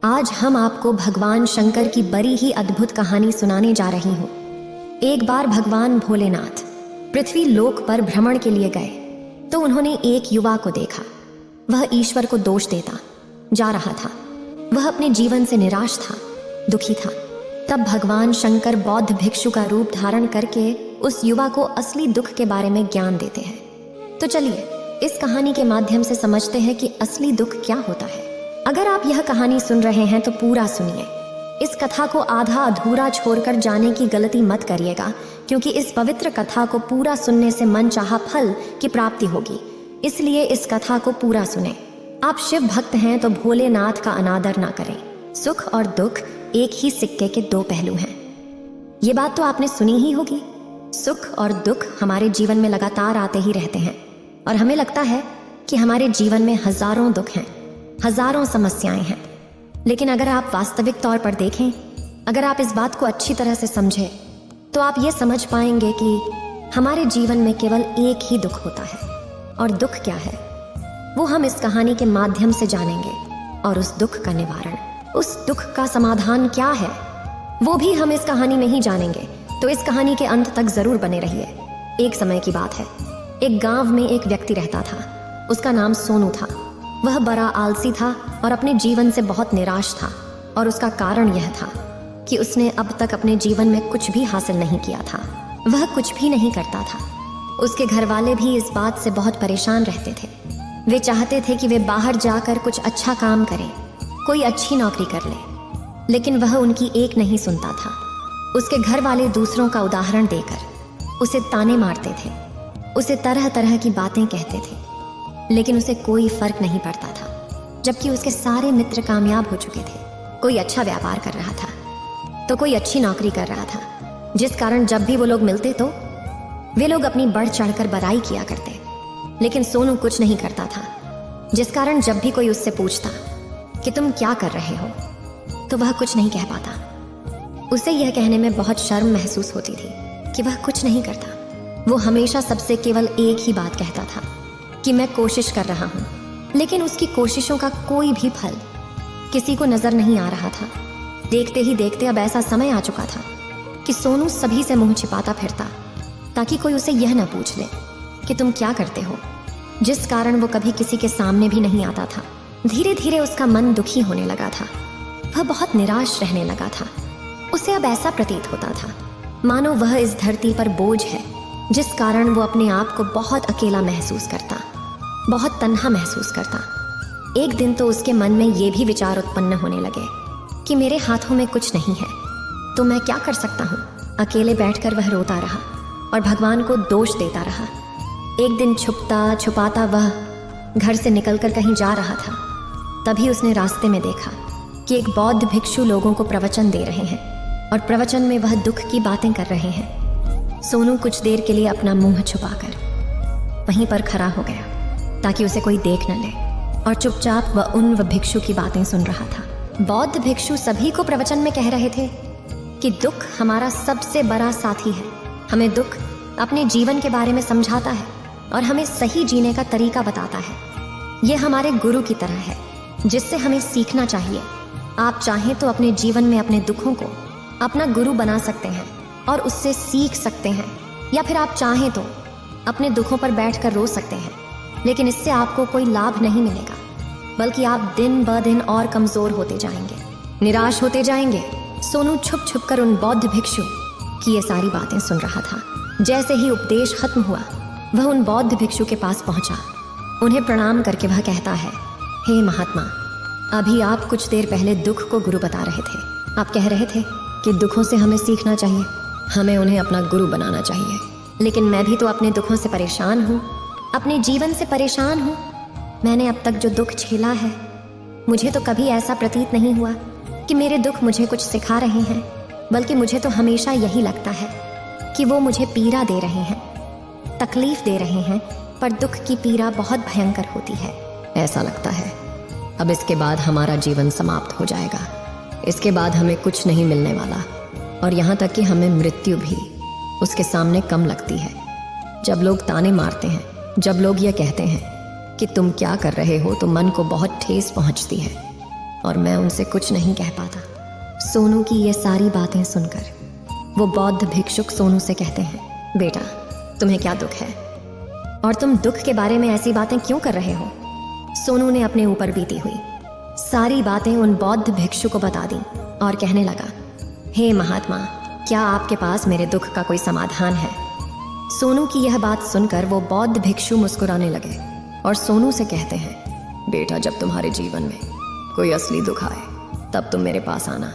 आज हम आपको भगवान शंकर की बड़ी ही अद्भुत कहानी सुनाने जा रही हूँ। एक बार भगवान भोलेनाथ पृथ्वी लोक पर भ्रमण के लिए गए तो उन्होंने एक युवा को देखा। वह ईश्वर को दोष देता जा रहा था। वह अपने जीवन से निराश था, दुखी था। तब भगवान शंकर बौद्ध भिक्षु का रूप धारण करके उस युवा को असली दुख के बारे में ज्ञान देते हैं। तो चलिए इस कहानी के माध्यम से समझते हैं कि असली दुख क्या होता है। अगर आप यह कहानी सुन रहे हैं तो पूरा सुनिए। इस कथा को आधा अधूरा छोड़कर जाने की गलती मत करिएगा, क्योंकि इस पवित्र कथा को पूरा सुनने से मन चाहा फल की प्राप्ति होगी। इसलिए इस कथा को पूरा सुने। आप शिव भक्त हैं तो भोलेनाथ का अनादर ना करें। सुख और दुख एक ही सिक्के के दो पहलू हैं। ये बात तो आपने सुनी ही होगी। सुख और दुख हमारे जीवन में लगातार आते ही रहते हैं और हमें लगता है कि हमारे जीवन में हजारों दुख हैं, हजारों समस्याएं हैं। लेकिन अगर आप वास्तविक तौर पर देखें, अगर आप इस बात को अच्छी तरह से समझें, तो आप ये समझ पाएंगे कि हमारे जीवन में केवल एक ही दुख होता है। और दुख क्या है वो हम इस कहानी के माध्यम से जानेंगे। और उस दुख का निवारण, उस दुख का समाधान क्या है, वो भी हम इस कहानी में ही जानेंगे। तो इस कहानी के अंत तक जरूर बने रहिए। एक समय की बात है, एक गांव में एक व्यक्ति रहता था। उसका नाम सोनू था। वह बड़ा आलसी था और अपने जीवन से बहुत निराश था। और उसका कारण यह था कि उसने अब तक अपने जीवन में कुछ भी हासिल नहीं किया था। वह कुछ भी नहीं करता था। उसके घर वाले भी इस बात से बहुत परेशान रहते थे। वे चाहते थे कि वे बाहर जाकर कुछ अच्छा काम करें, कोई अच्छी नौकरी कर ले, लेकिन वह उनकी एक नहीं सुनता था। उसके घर वाले दूसरों का उदाहरण देकर उसे ताने मारते थे, उसे तरह तरह की बातें कहते थे, लेकिन उसे कोई फर्क नहीं पड़ता था। जबकि उसके सारे मित्र कामयाब हो चुके थे। कोई अच्छा व्यापार कर रहा था तो कोई अच्छी नौकरी कर रहा था, जिस कारण जब भी वो लोग मिलते तो वे लोग अपनी बढ़ चढ़कर बड़ाई किया करते। लेकिन सोनू कुछ नहीं करता था, जिस कारण जब भी कोई उससे पूछता कि तुम क्या कर रहे हो, तो वह कुछ नहीं कह पाता। उसे यह कहने में बहुत शर्म महसूस होती थी कि वह कुछ नहीं करता। वो हमेशा सबसे केवल एक ही बात कहता था कि मैं कोशिश कर रहा हूँ। लेकिन उसकी कोशिशों का कोई भी फल किसी को नजर नहीं आ रहा था। देखते ही देखते अब ऐसा समय आ चुका था कि सोनू सभी से मुंह छिपाता फिरता, ताकि कोई उसे यह न पूछ ले कि तुम क्या करते हो, जिस कारण वो कभी किसी के सामने भी नहीं आता था। धीरे धीरे उसका मन दुखी होने लगा था। वह बहुत निराश रहने लगा था। उसे अब ऐसा प्रतीत होता था मानो वह इस धरती पर बोझ है, जिस कारण वो अपने आप को बहुत अकेला महसूस करता, बहुत तन्हा महसूस करता। एक दिन तो उसके मन में ये भी विचार उत्पन्न होने लगे कि मेरे हाथों में कुछ नहीं है तो मैं क्या कर सकता हूँ। अकेले बैठकर वह रोता रहा और भगवान को दोष देता रहा। एक दिन छुपता छुपाता वह घर से निकलकर कहीं जा रहा था। तभी उसने रास्ते में देखा कि एक बौद्ध भिक्षु लोगों को प्रवचन दे रहे हैं और प्रवचन में वह दुख की बातें कर रहे हैं। सोनू कुछ देर के लिए अपना मुंह छुपाकर वहीं पर खड़ा हो गया ताकि उसे कोई देख न ले, और चुपचाप वह उन भिक्षु की बातें सुन रहा था। बौद्ध भिक्षु सभी को प्रवचन में कह रहे थे कि दुख हमारा सबसे बड़ा साथी है। हमें दुख अपने जीवन के बारे में समझाता है और हमें सही जीने का तरीका बताता है। यह हमारे गुरु की तरह है, जिससे हमें सीखना चाहिए। आप चाहें तो अपने जीवन में अपने दुखों को अपना गुरु बना सकते हैं और उससे सीख सकते हैं, या फिर आप चाहें तो अपने दुखों पर बैठकर रो सकते हैं। लेकिन इससे आपको कोई लाभ नहीं मिलेगा, बल्कि आप दिन ब दिन और कमजोर होते जाएंगे, निराश होते जाएंगे। सोनू छुप छुप कर उन बौद्ध भिक्षु की ये सारी बातें सुन रहा था। जैसे ही उपदेश खत्म हुआ, वह उन बौद्ध भिक्षु के पास पहुंचा। उन्हें प्रणाम करके वह कहता है, हे महात्मा, अभी आप कुछ देर पहले दुख को गुरु बता रहे थे। आप कह रहे थे कि दुखों से हमें सीखना चाहिए, हमें उन्हें अपना गुरु बनाना चाहिए। लेकिन मैं भी तो अपने दुखों से परेशान हूँ, अपने जीवन से परेशान हूँ। मैंने अब तक जो दुख झेला है, मुझे तो कभी ऐसा प्रतीत नहीं हुआ कि मेरे दुख मुझे कुछ सिखा रहे हैं, बल्कि मुझे तो हमेशा यही लगता है कि वो मुझे पीड़ा दे रहे हैं, तकलीफ दे रहे हैं। पर दुख की पीड़ा बहुत भयंकर होती है। ऐसा लगता है अब इसके बाद हमारा जीवन समाप्त हो जाएगा, इसके बाद हमें कुछ नहीं मिलने वाला, और यहाँ तक कि हमें मृत्यु भी उसके सामने कम लगती है। जब लोग ताने मारते हैं, जब लोग ये कहते हैं कि तुम क्या कर रहे हो, तो मन को बहुत ठेस पहुँचती है। और मैं उनसे कुछ नहीं कह पाता। सोनू की ये सारी बातें सुनकर वो बौद्ध भिक्षुक सोनू से कहते हैं, बेटा तुम्हें क्या दुख है और तुम दुख के बारे में ऐसी बातें क्यों कर रहे हो? सोनू ने अपने ऊपर बीती हुई सारी बातें उन बौद्ध भिक्षु को बता दी और कहने लगा, हे महात्मा, क्या आपके पास मेरे दुख का कोई समाधान है? सोनू की यह बात सुनकर वो बौद्ध भिक्षु मुस्कुराने लगे और सोनू से कहते हैं, बेटा जब तुम्हारे जीवन में कोई असली दुख आए तब तुम मेरे पास आना,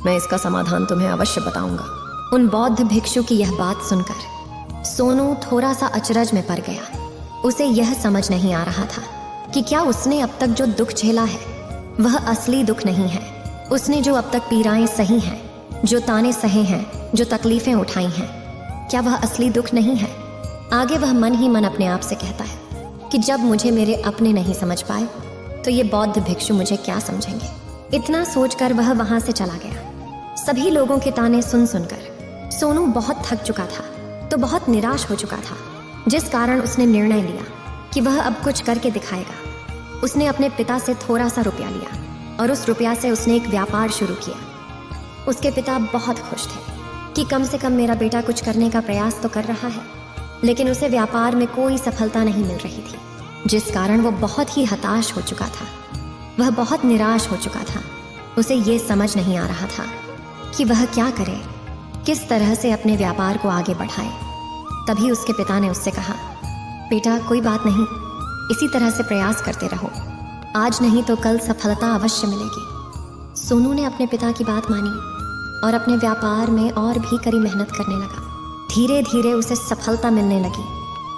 मैं इसका समाधान तुम्हें अवश्य बताऊंगा। उन बौद्ध भिक्षु की यह बात सुनकर सोनू थोड़ा सा अचरज में पड़ गया। उसे यह समझ नहीं आ रहा था कि क्या उसने अब तक जो दुख झेला है वह असली दुख नहीं है। उसने जो अब तक पीड़ाएं सही हैं, जो ताने सहे हैं, जो तकलीफें उठाई हैं, क्या वह असली दुख नहीं है? आगे वह मन ही मन अपने आप से कहता है कि जब मुझे मेरे अपने नहीं समझ पाए तो ये बौद्ध भिक्षु मुझे क्या समझेंगे। इतना सोचकर वह वहां से चला गया। सभी लोगों के ताने सुन सुनकर सोनू बहुत थक चुका था, तो बहुत निराश हो चुका था, जिस कारण उसने निर्णय लिया कि वह अब कुछ करके दिखाएगा। उसने अपने पिता से थोड़ा सा रुपया लिया और उस रुपया से उसने एक व्यापार शुरू किया। उसके पिता बहुत खुश थे कि कम से कम मेरा बेटा कुछ करने का प्रयास तो कर रहा है, लेकिन उसे व्यापार में कोई सफलता नहीं मिल रही थी, जिस कारण वो बहुत ही हताश हो चुका था। वह बहुत निराश हो चुका था। उसे ये समझ नहीं आ रहा था कि वह क्या करे, किस तरह से अपने व्यापार को आगे बढ़ाए। तभी उसके पिता ने उससे कहा, बेटा कोई बात नहीं, इसी तरह से प्रयास करते रहो, आज नहीं तो कल सफलता अवश्य मिलेगी। सोनू ने अपने पिता की बात मानी और अपने व्यापार में और भी कड़ी मेहनत करने लगा। धीरे धीरे उसे सफलता मिलने लगी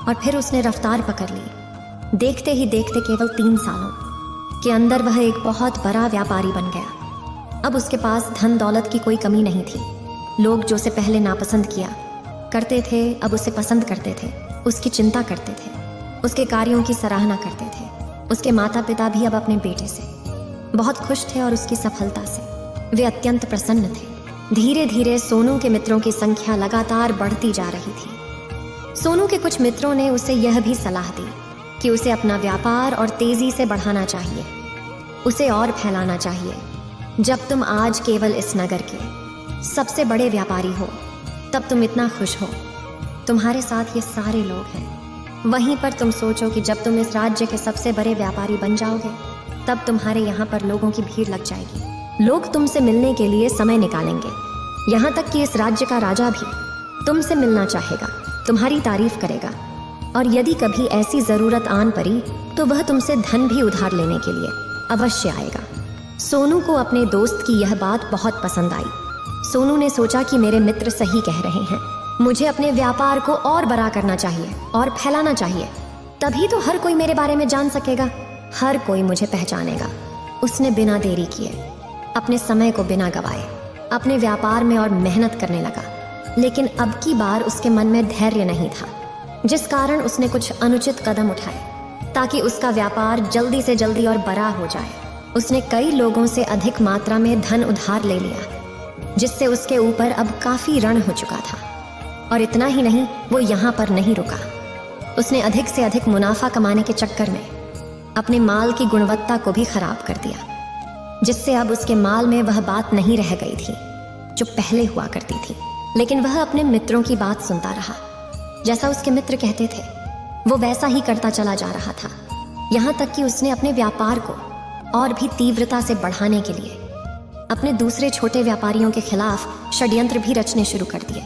और फिर उसने रफ्तार पकड़ ली। देखते ही देखते केवल 3 सालों के अंदर वह एक बहुत बड़ा व्यापारी बन गया। अब उसके पास धन दौलत की कोई कमी नहीं थी। लोग जो उसे पहले नापसंद किया करते थे अब उसे पसंद करते थे, उसकी चिंता करते थे, उसके कार्यों की सराहना करते थे। उसके माता पिता भी अब अपने बेटे से बहुत खुश थे और उसकी सफलता से वे अत्यंत प्रसन्न थे। धीरे धीरे सोनू के मित्रों की संख्या लगातार बढ़ती जा रही थी। सोनू के कुछ मित्रों ने उसे यह भी सलाह दी कि उसे अपना व्यापार और तेजी से बढ़ाना चाहिए, उसे और फैलाना चाहिए। जब तुम आज केवल इस नगर के सबसे बड़े व्यापारी हो तब तुम इतना खुश हो, तुम्हारे साथ ये सारे लोग हैं। वहीं पर तुम सोचो कि जब तुम इस राज्य के सबसे बड़े व्यापारी बन जाओगे तब तुम्हारे यहाँ पर लोगों की भीड़ लग जाएगी। लोग तुमसे मिलने के लिए समय निकालेंगे। यहाँ तक कि इस राज्य का राजा भी तुमसे मिलना चाहेगा, तुम्हारी तारीफ करेगा, और यदि कभी ऐसी जरूरत आन पड़ी तो वह तुमसे धन भी उधार लेने के लिए अवश्य आएगा। सोनू को अपने दोस्त की यह बात बहुत पसंद आई। सोनू ने सोचा कि मेरे मित्र सही कह रहे हैं, मुझे अपने व्यापार को और बड़ा करना चाहिए और फैलाना चाहिए, तभी तो हर कोई मेरे बारे में जान सकेगा, हर कोई मुझे पहचानेगा। उसने बिना देरी किए, अपने समय को बिना गवाए अपने व्यापार में और मेहनत करने लगा। लेकिन अब की बार उसके मन में धैर्य नहीं था, जिस कारण उसने कुछ अनुचित कदम उठाए ताकि उसका व्यापार जल्दी से जल्दी और बड़ा हो जाए। उसने कई लोगों से अधिक मात्रा में धन उधार ले लिया, जिससे उसके ऊपर अब काफी ऋण हो चुका था। और इतना ही नहीं, वो यहाँ पर नहीं रुका। उसने अधिक से अधिक मुनाफा कमाने के चक्कर में अपने माल की गुणवत्ता को भी खराब कर दिया, जिससे अब उसके माल में वह बात नहीं रह गई थी जो पहले हुआ करती थी। लेकिन वह अपने मित्रों की बात सुनता रहा। जैसा उसके मित्र कहते थे वो वैसा ही करता चला जा रहा था। यहाँ तक कि उसने अपने व्यापार को और भी तीव्रता से बढ़ाने के लिए अपने दूसरे छोटे व्यापारियों के खिलाफ षड्यंत्र भी रचने शुरू कर दिए,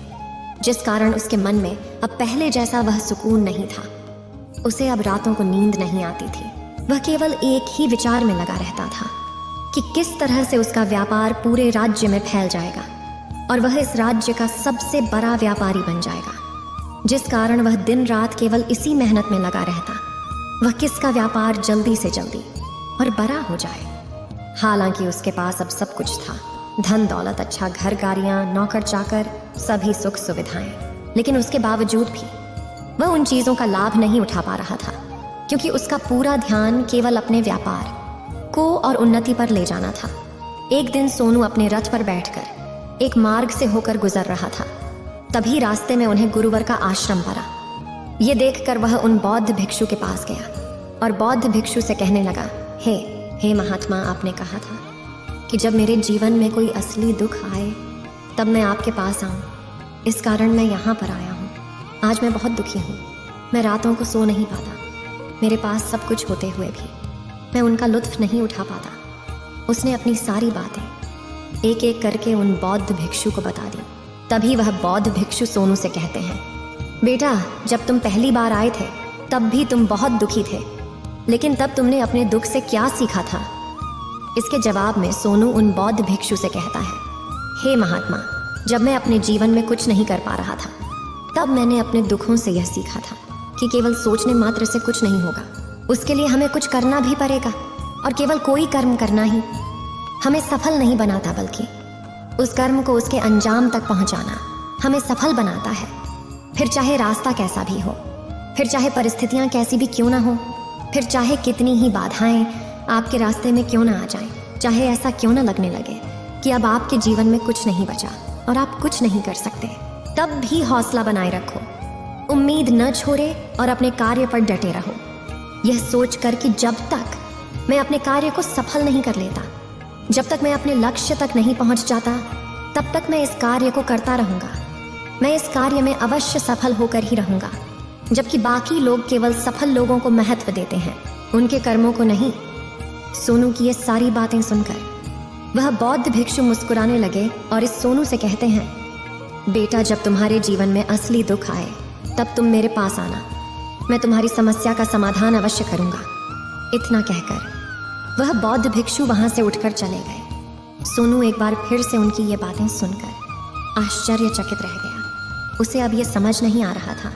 जिस कारण उसके मन में अब पहले जैसा वह सुकून नहीं था। उसे अब रातों को नींद नहीं आती थी। वह केवल एक ही विचार में लगा रहता था कि किस तरह से उसका व्यापार पूरे राज्य में फैल जाएगा और वह इस राज्य का सबसे बड़ा व्यापारी बन जाएगा, जिस कारण वह दिन रात केवल इसी मेहनत में लगा रहता, वह किसका व्यापार जल्दी से जल्दी और बड़ा हो जाए। हालांकि उसके पास अब सब कुछ था, धन दौलत, अच्छा घर, गाड़ियां, नौकर चाकर, सभी सुख सुविधाएं। लेकिन उसके बावजूद भी वह उन चीजों का लाभ नहीं उठा पा रहा था, क्योंकि उसका पूरा ध्यान केवल अपने व्यापार को और उन्नति पर ले जाना था। एक दिन सोनू अपने रथ पर बैठकर एक मार्ग से होकर गुजर रहा था। तभी रास्ते में उन्हें गुरुवर का आश्रम पड़ा। ये देखकर वह उन बौद्ध भिक्षु के पास गया और बौद्ध भिक्षु से कहने लगा, हे हे महात्मा, आपने कहा था कि जब मेरे जीवन में कोई असली दुख आए तब मैं आपके पास आऊं। इस कारण मैं यहाँ पर आया हूँ। आज मैं बहुत दुखी हूँ। मैं रातों को सो नहीं पाता। मेरे पास सब कुछ होते हुए भी मैं उनका लुत्फ नहीं उठा पाता। उसने अपनी सारी बातें एक एक करके उन बौद्ध भिक्षु को बता दी। तभी वह बौद्ध भिक्षु सोनू से कहते हैं, बेटा, जब तुम पहली बार आए थे तब भी तुम बहुत दुखी थे, लेकिन तब तुमने अपने दुख से क्या सीखा था? इसके जवाब में सोनू उन बौद्ध भिक्षु से कहता है, हे महात्मा, जब मैं अपने जीवन में कुछ नहीं कर पा रहा था तब मैंने अपने दुखों से यह सीखा था कि केवल सोचने मात्र से कुछ नहीं होगा। उसके लिए हमें कुछ करना भी पड़ेगा, और केवल कोई कर्म करना ही हमें सफल नहीं बनाता, बल्कि उस कर्म को उसके अंजाम तक पहुंचाना हमें सफल बनाता है। फिर चाहे रास्ता कैसा भी हो, फिर चाहे परिस्थितियां कैसी भी क्यों ना हो, फिर चाहे कितनी ही बाधाएं आपके रास्ते में क्यों ना आ जाएं, चाहे ऐसा क्यों ना लगने लगे कि अब आपके जीवन में कुछ नहीं बचा और आप कुछ नहीं कर सकते, तब भी हौसला बनाए रखो, उम्मीद न छोड़े और अपने कार्य पर डटे रहो, यह सोचकर कि जब तक मैं अपने कार्य को सफल नहीं कर लेता, जब तक मैं अपने लक्ष्य तक नहीं पहुंच जाता, तब तक मैं इस कार्य को करता रहूंगा। मैं इस कार्य में अवश्य सफल होकर ही रहूंगा। जबकि बाकी लोग केवल सफल लोगों को महत्व देते हैं, उनके कर्मों को नहीं। सोनू की ये सारी बातें सुनकर वह बौद्ध भिक्षु मुस्कुराने लगे और इस सोनू से कहते हैं, बेटा, जब तुम्हारे जीवन में असली दुख आए तब तुम मेरे पास आना, मैं तुम्हारी समस्या का समाधान अवश्य करूंगा। इतना कहकर वह बौद्ध भिक्षु वहां से उठकर चले गए। सोनू एक बार फिर से उनकी ये बातें सुनकर आश्चर्यचकित रह गया। उसे अब ये समझ नहीं आ रहा था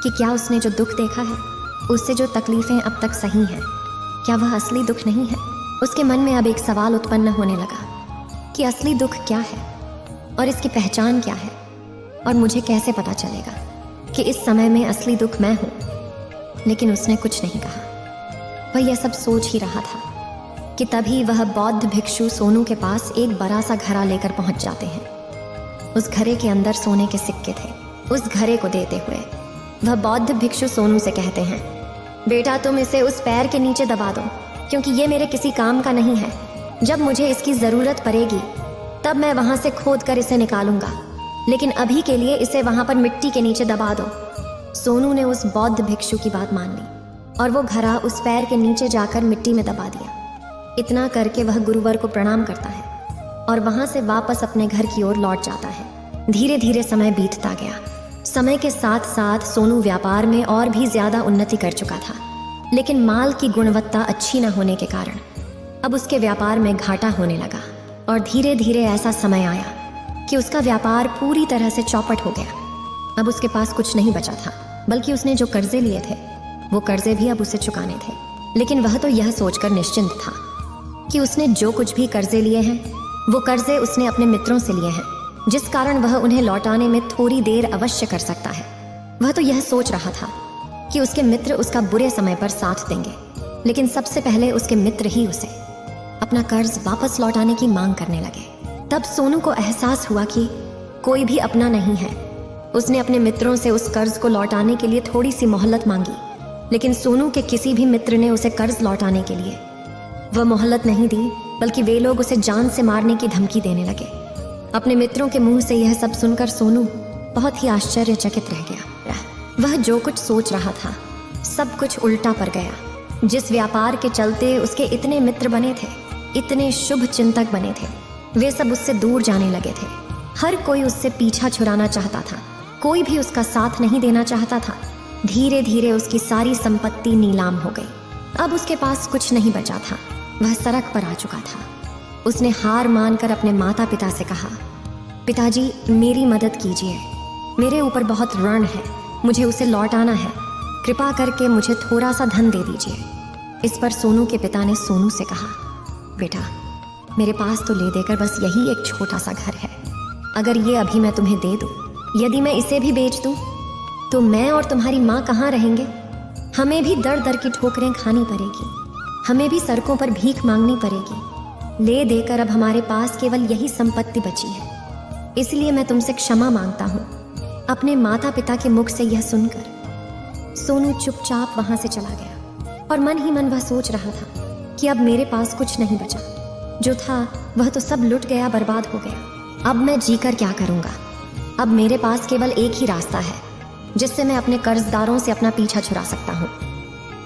कि क्या उसने जो दुख देखा है, उससे जो तकलीफें अब तक सही हैं, क्या वह असली दुख नहीं है? उसके मन में अब एक सवाल उत्पन्न होने लगा कि असली दुख क्या है और इसकी पहचान क्या है, और मुझे कैसे पता चलेगा कि इस समय में असली दुख मैं हूं। लेकिन उसने कुछ नहीं कहा। वह यह सब सोच ही रहा था कि तभी वह बौद्ध भिक्षु सोनू के पास एक बड़ा सा घड़ा लेकर पहुंच जाते हैं। उस घड़े के अंदर सोने के सिक्के थे। उस घड़े को देते हुए वह बौद्ध भिक्षु सोनू से कहते हैं, बेटा, तुम इसे उस पैर के नीचे दबा दो, क्योंकि ये मेरे किसी काम का नहीं है। जब मुझे इसकी जरूरत पड़ेगी तब मैं वहां से खोद कर इसे निकालूंगा, लेकिन अभी के लिए इसे वहां पर मिट्टी के नीचे दबा दो। सोनू ने उस बौद्ध भिक्षु की बात मान ली और वो घड़ा उस पैर के नीचे जाकर मिट्टी में दबा दिया। इतना करके वह गुरुवर को प्रणाम करता है और वहां से वापस अपने घर की ओर लौट जाता है। धीरे धीरे समय बीतता गया। समय के साथ साथ सोनू व्यापार में और भी ज्यादा उन्नति कर चुका था, लेकिन माल की गुणवत्ता अच्छी न होने के कारण अब उसके व्यापार में घाटा होने लगा। और धीरे धीरे ऐसा समय आया कि उसका व्यापार पूरी तरह से चौपट हो गया। अब उसके पास कुछ नहीं बचा था, बल्कि उसने जो कर्जे लिए थे वो कर्जे भी अब उसे चुकाने थे। लेकिन वह तो यह सोचकर निश्चिंत था कि उसने जो कुछ भी कर्जे लिए हैं वो कर्जे उसने अपने मित्रों से लिए हैं, जिस कारण वह उन्हें लौटाने में थोड़ी देर अवश्य कर सकता है। वह तो यह सोच रहा था कि उसके मित्र उसका बुरे समय पर साथ देंगे, लेकिन सबसे पहले उसके मित्र ही उसे अपना कर्ज वापस लौटाने की मांग करने लगे। तब सोनू को एहसास हुआ कि कोई भी अपना नहीं है। उसने अपने मित्रों से उस कर्ज को लौटाने के लिए थोड़ी सी मोहलत मांगी, लेकिन सोनू के किसी भी मित्र ने उसे कर्ज लौटाने के लिए वह मोहलत नहीं दी, बल्कि वे लोग उसे जान से मारने की धमकी देने लगे। अपने मित्रों के मुंह से यह सब सुनकर सोनू बहुत ही आश्चर्यचकित रह गया। वह जो कुछ सोच रहा था सब कुछ उल्टा पड़ गया। जिस व्यापार के चलते उसके इतने मित्र बने थे, इतने शुभ चिंतक बने थे, वे सब उससे दूर जाने लगे थे। हर कोई उससे पीछा छुड़ाना चाहता था, कोई भी उसका साथ नहीं देना चाहता था। धीरे धीरे उसकी सारी संपत्ति नीलाम हो गई। अब उसके पास कुछ नहीं बचा था। वह सड़क पर आ चुका था। उसने हार मानकर अपने माता पिता से कहा, पिताजी, मेरी मदद कीजिए, मेरे ऊपर बहुत ऋण है, मुझे उसे लौटाना है, कृपा करके मुझे थोड़ा सा धन दे दीजिए। इस पर सोनू के पिता ने सोनू से कहा, बेटा, मेरे पास तो ले देकर बस यही एक छोटा सा घर है। अगर ये अभी मैं तुम्हें दे दूं, यदि मैं इसे भी बेच दूं, तो मैं और तुम्हारी माँ कहाँ रहेंगे? हमें भी दर दर की ठोकरें खानी पड़ेगी, हमें भी सड़कों पर भीख मांगनी पड़ेगी। ले देकर अब हमारे पास केवल यही संपत्ति बची है, इसलिए मैं तुमसे क्षमा मांगता हूँ। अपने माता पिता के मुख से यह सुनकर सोनू चुपचाप वहां से चला गया और मन ही मन वह सोच रहा था कि अब मेरे पास कुछ नहीं बचा। जो था वह तो सब लुट गया, बर्बाद हो गया। अब मैं जीकर क्या करूँगा? अब मेरे पास केवल एक ही रास्ता है जिससे मैं अपने कर्जदारों से अपना पीछा छुड़ा सकता हूँ।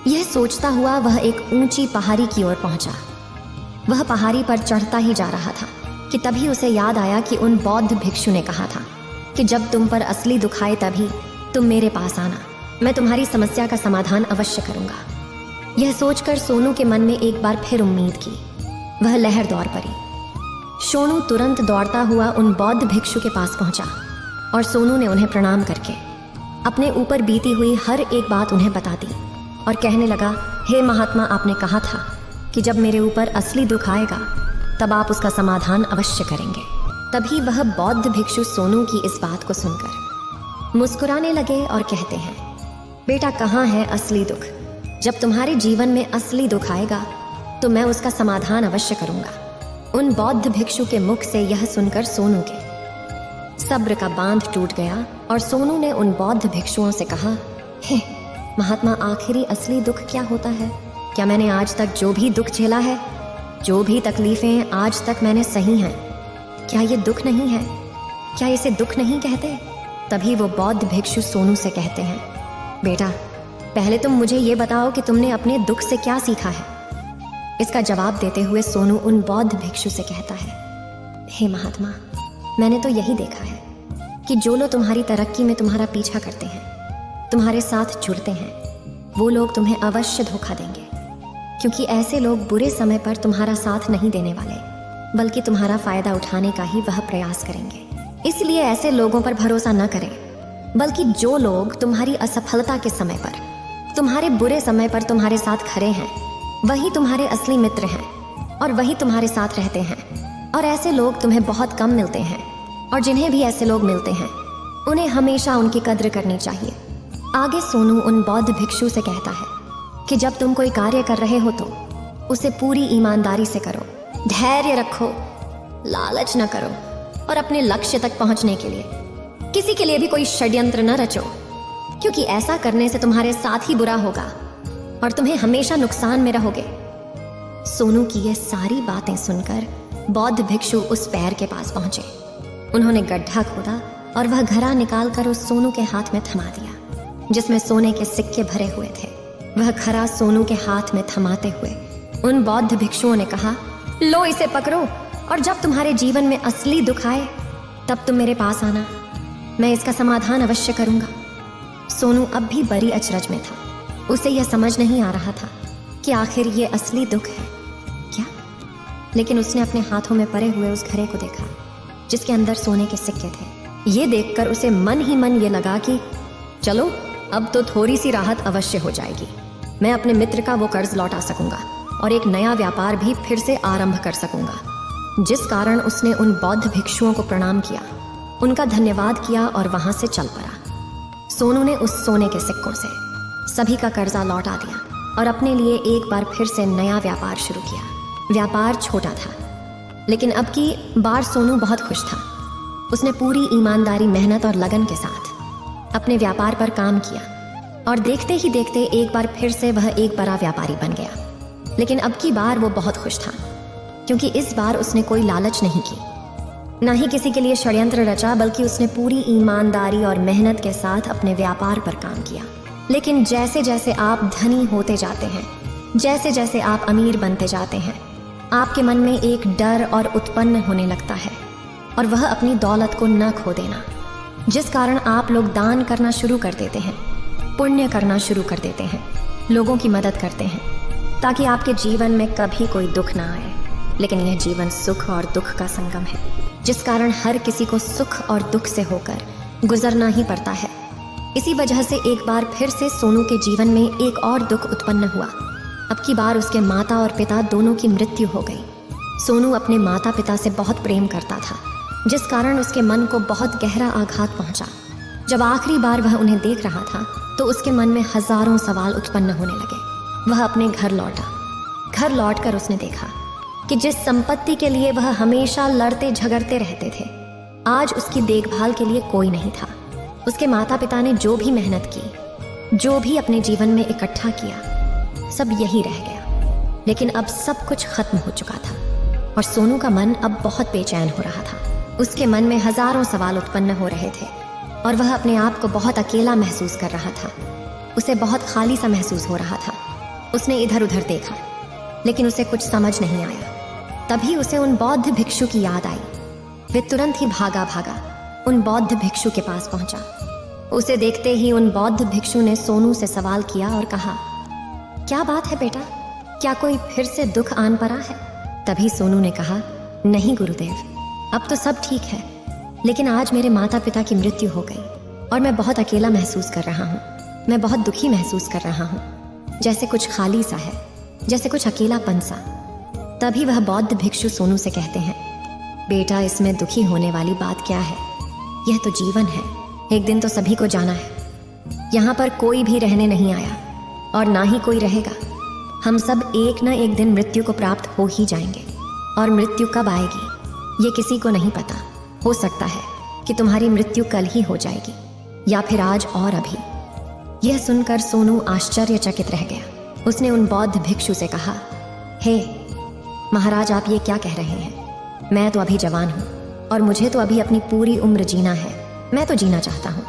यह सोचता हुआ वह एक ऊंची पहाड़ी की ओर पहुंचा। वह पहाड़ी पर चढ़ता ही जा रहा था कि तभी उसे याद आया कि उन बौद्ध भिक्षु ने कहा था कि जब तुम पर असली दुख आए तभी तुम मेरे पास आना, मैं तुम्हारी समस्या का समाधान अवश्य करूंगा। यह सोचकर सोनू के मन में एक बार फिर उम्मीद की। वह लहर दौड़ पड़ी। सोनू तुरंत दौड़ता हुआ उन बौद्ध भिक्षु के पास पहुंचा और सोनू ने उन्हें प्रणाम करके अपने ऊपर बीती हुई हर एक बात उन्हें बता दी और कहने लगा, हे महात्मा, आपने कहा था कि जब मेरे ऊपर असली दुख आएगा तब आप उसका समाधान अवश्य करेंगे। तभी वह बौद्ध भिक्षु सोनू की इस बात को सुनकर मुस्कुराने लगे और कहते हैं, बेटा, कहाँ है असली दुख? जब तुम्हारे जीवन में असली दुख आएगा तो मैं उसका समाधान अवश्य करूंगा। उन बौद्ध भिक्षु के मुख से यह सुनकर सोनू के सब्र का बांध टूट गया और सोनू ने उन बौद्ध भिक्षुओं से कहा, हे महात्मा, आखिरी असली दुख क्या होता है? क्या मैंने आज तक जो भी दुख झेला है, जो भी तकलीफें आज तक मैंने सही हैं, क्या ये दुख नहीं है? क्या इसे दुख नहीं कहते? तभी वो बौद्ध भिक्षु सोनू से कहते हैं, बेटा, पहले तुम मुझे ये बताओ कि तुमने अपने दुख से क्या सीखा है। इसका जवाब देते हुए सोनू उन बौद्ध भिक्षु से कहता है, हे महात्मा, मैंने तो यही देखा है कि जो लोग तुम्हारी तरक्की में तुम्हारा पीछा करते हैं, तुम्हारे साथ जुड़ते हैं, वो लोग तुम्हें अवश्य धोखा देंगे, क्योंकि ऐसे लोग बुरे समय पर तुम्हारा साथ नहीं देने वाले, बल्कि तुम्हारा फायदा उठाने का ही वह प्रयास करेंगे। इसलिए ऐसे लोगों पर भरोसा न करें, बल्कि जो लोग तुम्हारी असफलता के समय पर, तुम्हारे बुरे समय पर तुम्हारे साथ खड़े हैं, वही तुम्हारे असली मित्र हैं और वही तुम्हारे साथ रहते हैं। और ऐसे लोग तुम्हें बहुत कम मिलते हैं, और जिन्हें भी ऐसे लोग मिलते हैं उन्हें हमेशा उनकी कद्र करनी चाहिए। आगे सोनू उन बौद्ध भिक्षु से कहता है कि जब तुम कोई कार्य कर रहे हो तो उसे पूरी ईमानदारी से करो, धैर्य रखो, लालच न करो और अपने लक्ष्य तक पहुंचने के लिए किसी के लिए भी कोई षड्यंत्र न रचो, क्योंकि ऐसा करने से तुम्हारे साथ ही बुरा होगा और तुम्हें हमेशा नुकसान में रहोगे। सोनू की ये सारी बातें सुनकर बौद्ध भिक्षु उस पैर के पास पहुंचे। उन्होंने गड्ढा खोदा और वह घड़ा निकालकर उस सोनू के हाथ में थमा दिया, जिसमें सोने के सिक्के भरे हुए थे। वह घड़ा सोनू के हाथ में थमाते हुए उन बौद्ध भिक्षुओं ने कहा, लो इसे पकड़ो, और जब तुम्हारे जीवन में असली दुख आए तब तुम मेरे पास आना, मैं इसका समाधान अवश्य करूंगा। सोनू अब भी बड़ी अचरज में था। उसे यह समझ नहीं आ रहा था कि आखिर ये असली दुख है क्या। लेकिन उसने अपने हाथों में पड़े हुए उस घड़े को देखा जिसके अंदर सोने के सिक्के थे। ये देखकर उसे मन ही मन ये लगा कि चलो, अब तो थोड़ी सी राहत अवश्य हो जाएगी। मैं अपने मित्र का वो कर्ज लौटा सकूंगा और एक नया व्यापार भी फिर से आरंभ कर सकूंगा। जिस कारण उसने उन बौद्ध भिक्षुओं को प्रणाम किया, उनका धन्यवाद किया और वहां से चल पड़ा। सोनू ने उस सोने के सिक्कों से सभी का कर्जा लौटा दिया और अपने लिए एक बार फिर से नया व्यापार शुरू किया। व्यापार छोटा था, लेकिन अब की बार सोनू बहुत खुश था। उसने पूरी ईमानदारी, मेहनत और लगन के साथ अपने व्यापार पर काम किया और देखते ही देखते एक बार फिर से वह एक बड़ा व्यापारी बन गया। लेकिन अब की बार वो बहुत खुश था, क्योंकि इस बार उसने कोई लालच नहीं की, ना ही किसी के लिए षड्यंत्र रचा, बल्कि उसने पूरी ईमानदारी और मेहनत के साथ अपने व्यापार पर काम किया। लेकिन जैसे जैसे आप धनी होते जाते हैं, जैसे जैसे आप अमीर बनते जाते हैं, आपके मन में एक डर और उत्पन्न होने लगता है, और वह अपनी दौलत को न खो देना, जिस कारण आप लोग दान करना शुरू कर देते हैं, पुण्य करना शुरू कर देते हैं, लोगों की मदद करते हैं, ताकि आपके जीवन में कभी कोई दुख ना आए। लेकिन यह जीवन सुख और दुख का संगम है, जिस कारण हर किसी को सुख और दुख से होकर गुजरना ही पड़ता है। इसी वजह से एक बार फिर से सोनू के जीवन में एक और दुख उत्पन्न हुआ। अब की बार उसके माता और पिता दोनों की मृत्यु हो गई। सोनू अपने माता पिता से बहुत प्रेम करता था, जिस कारण उसके मन को बहुत गहरा आघात पहुंचा। जब आखिरी बार वह उन्हें देख रहा था तो उसके मन में हजारों सवाल उत्पन्न होने लगे। वह अपने घर लौटा। घर लौटकर उसने देखा कि जिस संपत्ति के लिए वह हमेशा लड़ते झगड़ते रहते थे, आज उसकी देखभाल के लिए कोई नहीं था। उसके माता पिता ने जो भी मेहनत की, जो भी अपने जीवन में इकट्ठा किया, सब यही रह गया। लेकिन अब सब कुछ खत्म हो चुका था और सोनू का मन अब बहुत बेचैन हो रहा था। उसके मन में हजारों सवाल उत्पन्न हो रहे थे और वह अपने आप को बहुत अकेला महसूस कर रहा था। उसे बहुत खाली सा महसूस हो रहा था। उसने इधर उधर देखा लेकिन उसे कुछ समझ नहीं आया। तभी उसे उन बौद्ध भिक्षु की याद आई। वे तुरंत ही भागा भागा उन बौद्ध भिक्षु के पास पहुंचा। उसे देखते ही उन बौद्ध भिक्षु ने सोनू से सवाल किया और कहा, क्या बात है बेटा, क्या कोई फिर से दुख आन पड़ा है? तभी सोनू ने कहा, नहीं गुरुदेव, अब तो सब ठीक है, लेकिन आज मेरे माता पिता की मृत्यु हो गई और मैं बहुत अकेला महसूस कर रहा हूँ। मैं बहुत दुखी महसूस कर रहा हूँ, जैसे कुछ खाली सा है, जैसे कुछ अकेलापन सा। तभी वह बौद्ध भिक्षु सोनू से कहते हैं, बेटा, इसमें दुखी होने वाली बात क्या है? यह तो जीवन है, एक दिन तो सभी को जाना है। यहाँ पर कोई भी रहने नहीं आया और ना ही कोई रहेगा। हम सब एक न एक दिन मृत्यु को प्राप्त हो ही जाएंगे और मृत्यु कब आएगी ये किसी को नहीं पता। हो सकता है कि तुम्हारी मृत्यु कल ही हो जाएगी या फिर आज और अभी। यह सुनकर सोनू आश्चर्यचकित रह गया। उसने उन बौद्ध भिक्षु से कहा, हे महाराज, आप ये क्या कह रहे हैं? मैं तो अभी जवान हूँ और मुझे तो अभी अपनी पूरी उम्र जीना है। मैं तो जीना चाहता हूँ,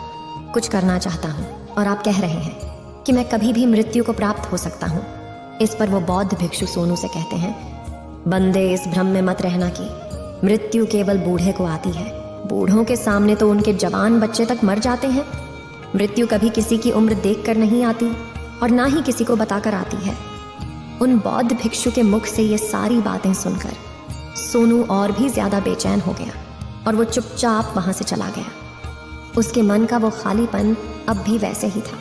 कुछ करना चाहता हूँ, और आप कह रहे हैं कि मैं कभी भी मृत्यु को प्राप्त हो सकता हूँ। इस पर वो बौद्ध भिक्षु सोनू से कहते हैं, बंदे, इस भ्रम में मत रहना कि मृत्यु केवल बूढ़े को आती है। बूढ़ों के सामने तो उनके जवान बच्चे तक मर जाते हैं। मृत्यु कभी किसी की उम्र देखकर नहीं आती और ना ही किसी को बताकर आती है। उन बौद्ध भिक्षु के मुख से ये सारी बातें सुनकर सोनू और भी ज्यादा बेचैन हो गया और वो चुपचाप वहां से चला गया। उसके मन का वो खालीपन अब भी वैसे ही था।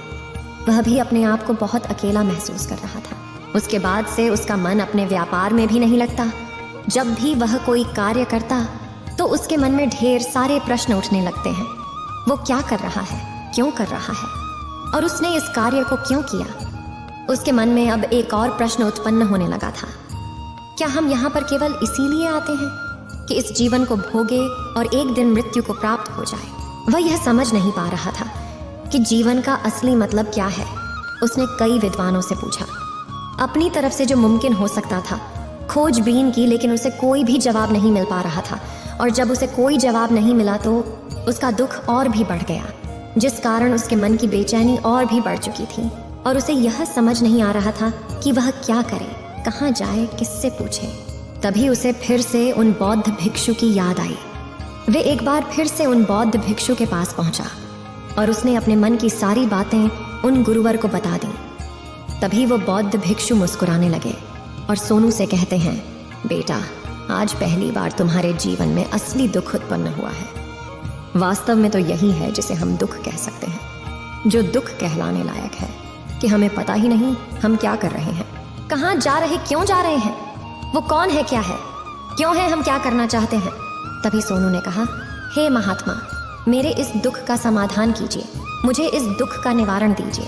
वह भी अपने आप को बहुत अकेला महसूस कर रहा था। उसके बाद से उसका मन अपने व्यापार में भी नहीं लगता। जब भी वह कोई कार्य करता तो उसके मन में ढेर सारे प्रश्न उठने लगते हैं। वो क्या कर रहा है, क्यों कर रहा है, और उसने इस कार्य को क्यों किया? उसके मन में अब एक और प्रश्न उत्पन्न होने लगा था, क्या हम यहाँ पर केवल इसीलिए आते हैं कि इस जीवन को भोगे और एक दिन मृत्यु को प्राप्त हो जाए? वह यह समझ नहीं पा रहा था कि जीवन का असली मतलब क्या है। उसने कई विद्वानों से पूछा, अपनी तरफ से जो मुमकिन हो सकता था खोजबीन की, लेकिन उसे कोई भी जवाब नहीं मिल पा रहा था। और जब उसे कोई जवाब नहीं मिला तो उसका दुख और भी बढ़ गया, जिस कारण उसके मन की बेचैनी और भी बढ़ चुकी थी। और उसे यह समझ नहीं आ रहा था कि वह क्या करे, कहाँ जाए, किससे पूछे। तभी उसे फिर से उन बौद्ध भिक्षु की याद आई। वे एक बार फिर से उन बौद्ध भिक्षु के पास पहुंचा और उसने अपने मन की सारी बातें उन गुरुवर को बता दी। तभी वो बौद्ध भिक्षु मुस्कुराने लगे और सोनू से कहते हैं, बेटा, आज पहली बार तुम्हारे जीवन में असली दुख उत्पन्न हुआ है। वास्तव में तो यही है जिसे हम दुख कह सकते हैं, जो दुख कहलाने लायक है कि हमें पता ही नहीं हम क्या कर रहे हैं, कहाँ जा रहे, क्यों जा रहे हैं, वो कौन है, क्या है, क्यों है, हम क्या करना चाहते हैं। तभी सोनू ने कहा, हे महात्मा, मेरे इस दुख का समाधान कीजिए, मुझे इस दुख का निवारण दीजिए।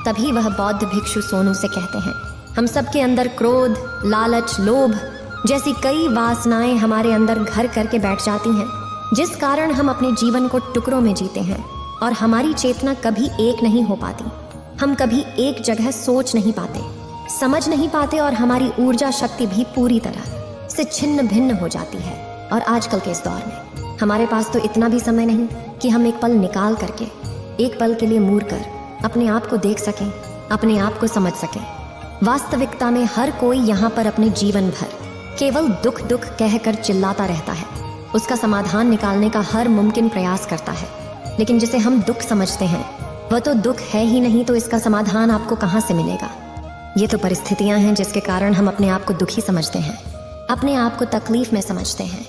तभी वह बौद्ध भिक्षु सोनू से कहते हैं, हम सबके अंदर क्रोध, लालच, लोभ जैसी कई वासनाएं हमारे अंदर घर करके बैठ जाती हैं, जिस कारण हम अपने जीवन को टुकड़ों में जीते हैं और हमारी चेतना कभी एक नहीं हो पाती। हम कभी एक जगह सोच नहीं पाते, समझ नहीं पाते और हमारी ऊर्जा शक्ति भी पूरी तरह से छिन्न भिन्न हो जाती है। और आजकल के इस दौर में हमारे पास तो इतना भी समय नहीं कि हम एक पल निकाल करके, एक पल के लिए मूर कर अपने आप को देख सकें, अपने आप को समझ सकें। वास्तविकता में हर कोई यहाँ पर अपने जीवन भर केवल दुख दुख कहकर चिल्लाता रहता है, उसका समाधान निकालने का हर मुमकिन प्रयास करता है, लेकिन जिसे हम दुख समझते हैं वह तो दुख है ही नहीं, तो इसका समाधान आपको कहाँ से मिलेगा। ये तो परिस्थितियां हैं जिसके कारण हम अपने आप को दुखी समझते हैं, अपने आप को तकलीफ में समझते हैं।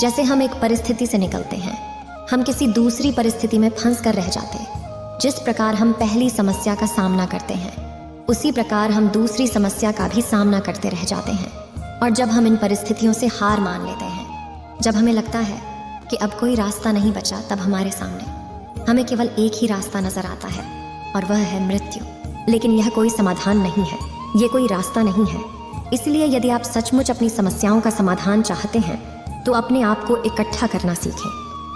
जैसे हम एक परिस्थिति से निकलते हैं, हम किसी दूसरी परिस्थिति में फंस कर रह जाते हैं। जिस प्रकार हम पहली समस्या का सामना करते हैं, उसी प्रकार हम दूसरी समस्या का भी सामना करते रह जाते हैं। और जब हम इन परिस्थितियों से हार मान लेते हैं, जब हमें लगता है कि अब कोई रास्ता नहीं बचा, तब हमारे सामने हमें केवल एक ही रास्ता नजर आता है और वह है मृत्यु। लेकिन यह कोई समाधान नहीं है, ये कोई रास्ता नहीं है। इसलिए यदि आप सचमुच अपनी समस्याओं का समाधान चाहते हैं तो अपने आप को इकट्ठा करना सीखें।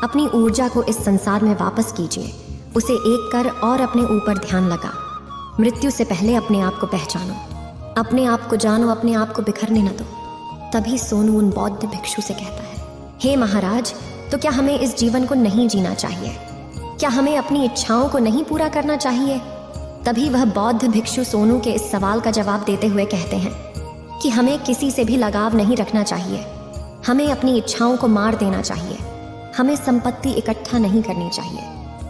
अपनी ऊर्जा को इस संसार में वापस कीजिए, उसे एक कर और अपने ऊपर ध्यान लगा। मृत्यु से पहले अपने आप को पहचानो, अपने आप को जानो, अपने आप को बिखरने न दो। तभी सोनू उन बौद्ध भिक्षु से कहता है, हे महाराज, तो क्या हमें इस जीवन को नहीं जीना चाहिए? क्या हमें अपनी इच्छाओं को नहीं पूरा करना चाहिए? तभी वह बौद्ध भिक्षु सोनू के इस सवाल का जवाब देते हुए कहते हैं कि हमें किसी से भी लगाव नहीं रखना चाहिए, हमें अपनी इच्छाओं को मार देना चाहिए, हमें संपत्ति इकट्ठा नहीं करनी चाहिए,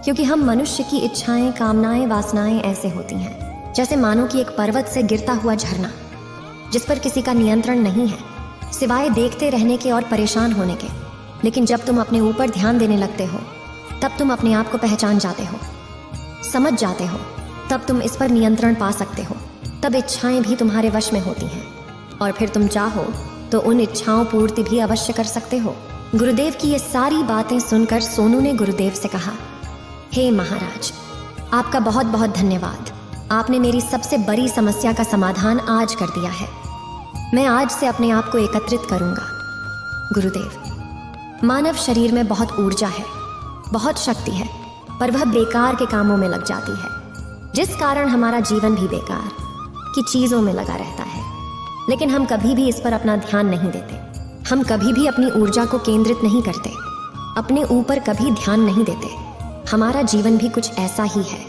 क्योंकि हम मनुष्य की इच्छाएं, कामनाएं, वासनाएं ऐसे होती हैं जैसे मानो कि एक पर्वत से गिरता हुआ झरना, जिस पर किसी का नियंत्रण नहीं है सिवाय देखते रहने के और परेशान होने के। लेकिन जब तुम अपने ऊपर ध्यान देने लगते हो तब तुम अपने आप को पहचान जाते हो, समझ जाते हो, तब तुम इस पर नियंत्रण पा सकते हो। तब इच्छाएं भी तुम्हारे वश में होती हैं और फिर तुम चाहो तो उन इच्छाओं पूर्ति भी अवश्य कर सकते हो। गुरुदेव की ये सारी बातें सुनकर सोनू ने गुरुदेव से कहा, हे महाराज, आपका बहुत बहुत धन्यवाद। आपने मेरी सबसे बड़ी समस्या का समाधान आज कर दिया है। मैं आज से अपने आप को एकत्रित करूंगा। गुरुदेव, मानव शरीर में बहुत ऊर्जा है, बहुत शक्ति है, पर वह बेकार के कामों में लग जाती है, जिस कारण हमारा जीवन भी बेकार की चीजों में लगा रहता है। लेकिन हम कभी भी इस पर अपना ध्यान नहीं देते, हम कभी भी अपनी ऊर्जा को केंद्रित नहीं करते, अपने ऊपर कभी ध्यान नहीं देते। हमारा जीवन भी कुछ ऐसा ही है।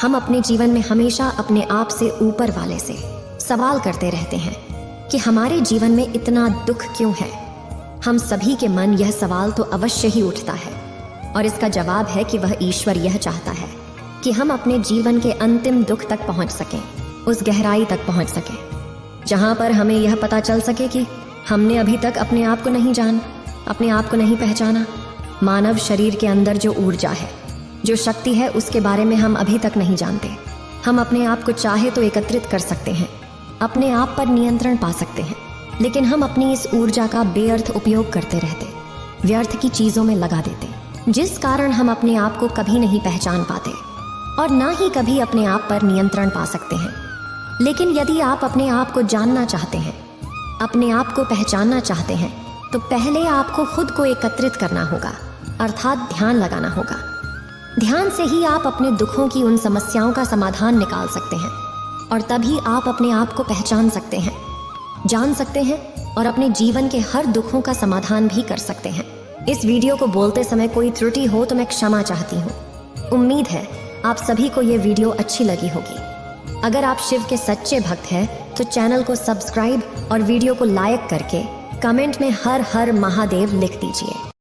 हम अपने जीवन में हमेशा अपने आप से ऊपर वाले से सवाल करते रहते हैं कि हमारे जीवन में इतना दुख क्यों है। हम सभी के मन यह सवाल तो अवश्य ही उठता है, और इसका जवाब है कि वह ईश्वर यह चाहता है कि हम अपने जीवन के अंतिम दुख तक पहुंच सकें, उस गहराई तक पहुंच सकें जहां पर हमें यह पता चल सके कि हमने अभी तक अपने आप को नहीं जाना, अपने आप को नहीं पहचाना। मानव शरीर के अंदर जो ऊर्जा है, जो शक्ति है, उसके बारे में हम अभी तक नहीं जानते। हम अपने आप को चाहे तो एकत्रित कर सकते हैं, अपने आप पर नियंत्रण पा सकते हैं, लेकिन हम अपनी इस ऊर्जा का बेअर्थ उपयोग करते रहते, व्यर्थ की चीजों में लगा देते, जिस कारण हम अपने आप को कभी नहीं पहचान पाते और ना ही कभी अपने आप पर नियंत्रण पा सकते हैं। लेकिन यदि आप अपने आप को जानना चाहते हैं, अपने आप को पहचानना चाहते हैं, तो पहले आपको खुद को एकत्रित करना होगा, अर्थात ध्यान लगाना होगा। ध्यान से ही आप अपने दुखों की उन समस्याओं का समाधान निकाल सकते हैं, और तभी आप अपने आप को पहचान सकते हैं, जान सकते हैं और अपने जीवन के हर दुखों का समाधान भी कर सकते हैं। इस वीडियो को बोलते समय कोई त्रुटि हो तो मैं क्षमा चाहती हूँ। उम्मीद है आप सभी को ये वीडियो अच्छी लगी होगी। अगर आप शिव के सच्चे भक्त हैं तो चैनल को सब्सक्राइब और वीडियो को लाइक करके कमेंट में हर हर महादेव लिख दीजिए।